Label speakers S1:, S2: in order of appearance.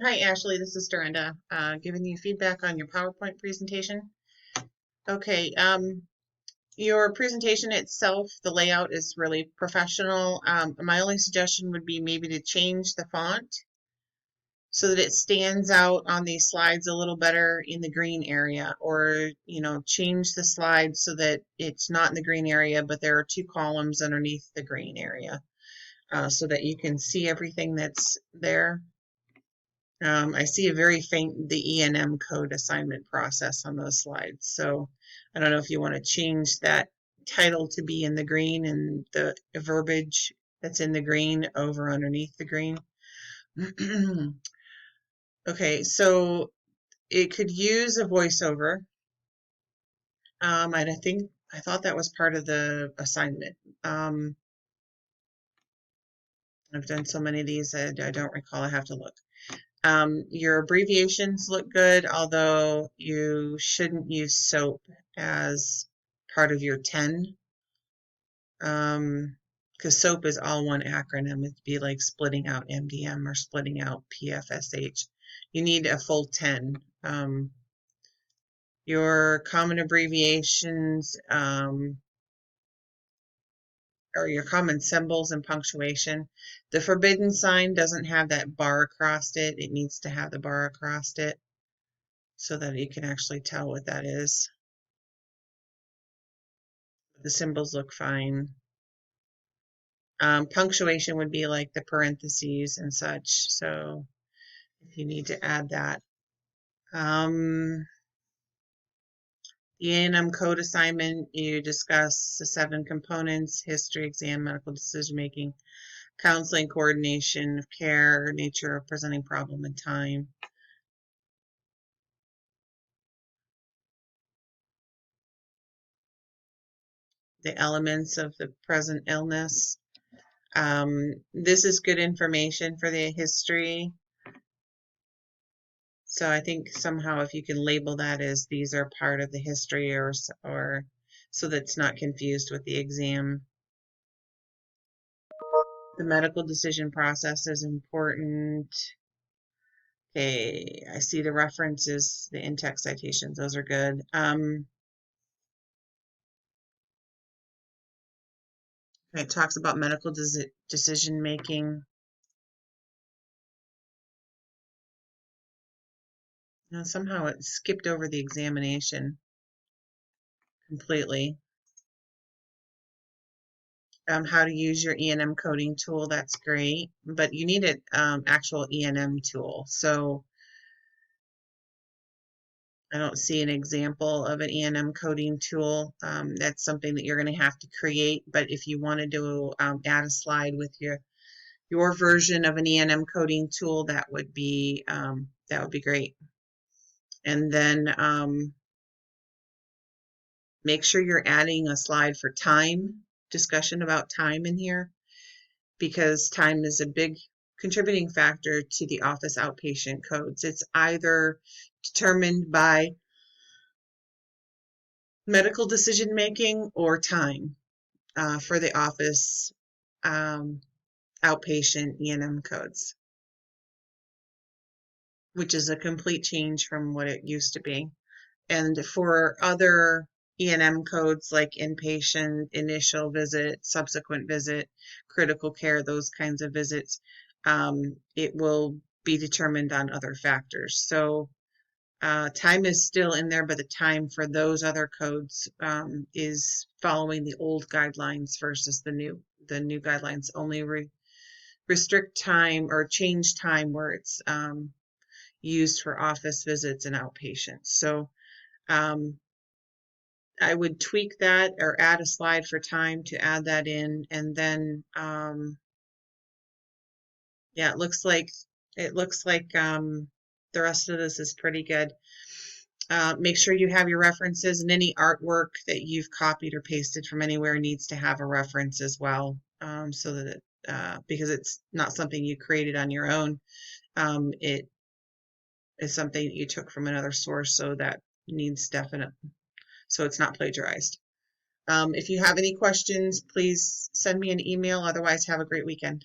S1: Hi, Ashley. This is Dorinda, giving you feedback on your PowerPoint presentation. Okay, your presentation itself, the layout is really professional. My only suggestion would be maybe to change the font so that it stands out on these slides a little better in the green area, or, change the slide so that it's not in the green area, but there are two columns underneath the green area, so that you can see everything that's there. I see a very faint, the E&M code assignment process on those slides. So I don't know if you want to change that title to be in the green and the verbiage that's in the green over underneath the green. Okay, so it could use a voiceover. And I thought that was part of the assignment. I've done so many of these, I don't recall. I have to look. Your abbreviations look good, although you shouldn't use SOAP as part of your 10, because SOAP is all one acronym. It'd be like splitting out MDM or splitting out PFSH. You need a full 10. Your common abbreviations, or your common symbols and punctuation. The forbidden sign doesn't have that bar across it. It needs to have the bar across it, so that you can actually tell what that is. The symbols look fine. Punctuation would be like the parentheses and such, so if you need to add that. The A&M code assignment, you discuss the 7 components: history, exam, medical decision making, counseling, coordination of care, nature of presenting problem, and time. The elements of the present illness. This is good information for the history. So I think somehow if you can label that as these are part of the history, or so that's not confused with the exam. The medical decision process is important. Okay, I see the references, the in-text citations, those are good. It talks about medical decision making. Now, somehow it skipped over the examination completely. How to use your E&M coding tool, that's great, but you need an actual E&M tool. So I don't see an example of an E&M coding tool. That's something that you're going to have to create, but if you wanted to add a slide with your version of an E&M coding tool, that would be great. And then make sure you're adding a slide for time, discussion about time in here, because time is a big contributing factor to the office outpatient codes. It's either determined by medical decision making or time for the office outpatient E&M codes, which is a complete change from what it used to be. And for other E&M codes like inpatient, initial visit, subsequent visit, critical care, those kinds of visits, it will be determined on other factors. So time is still in there, but the time for those other codes is following the old guidelines versus the new guidelines only restrict time or change time where it's used for office visits and outpatients. So I would tweak that or add a slide for time to add that in, and then yeah, it looks like the rest of this is pretty good. Make sure you have your references, and any artwork that you've copied or pasted from anywhere needs to have a reference as well, so that because it's not something you created on your own, it is something that you took from another source, so that needs definite, so it's not plagiarized. If you have any questions, please send me an email. Otherwise, have a great weekend.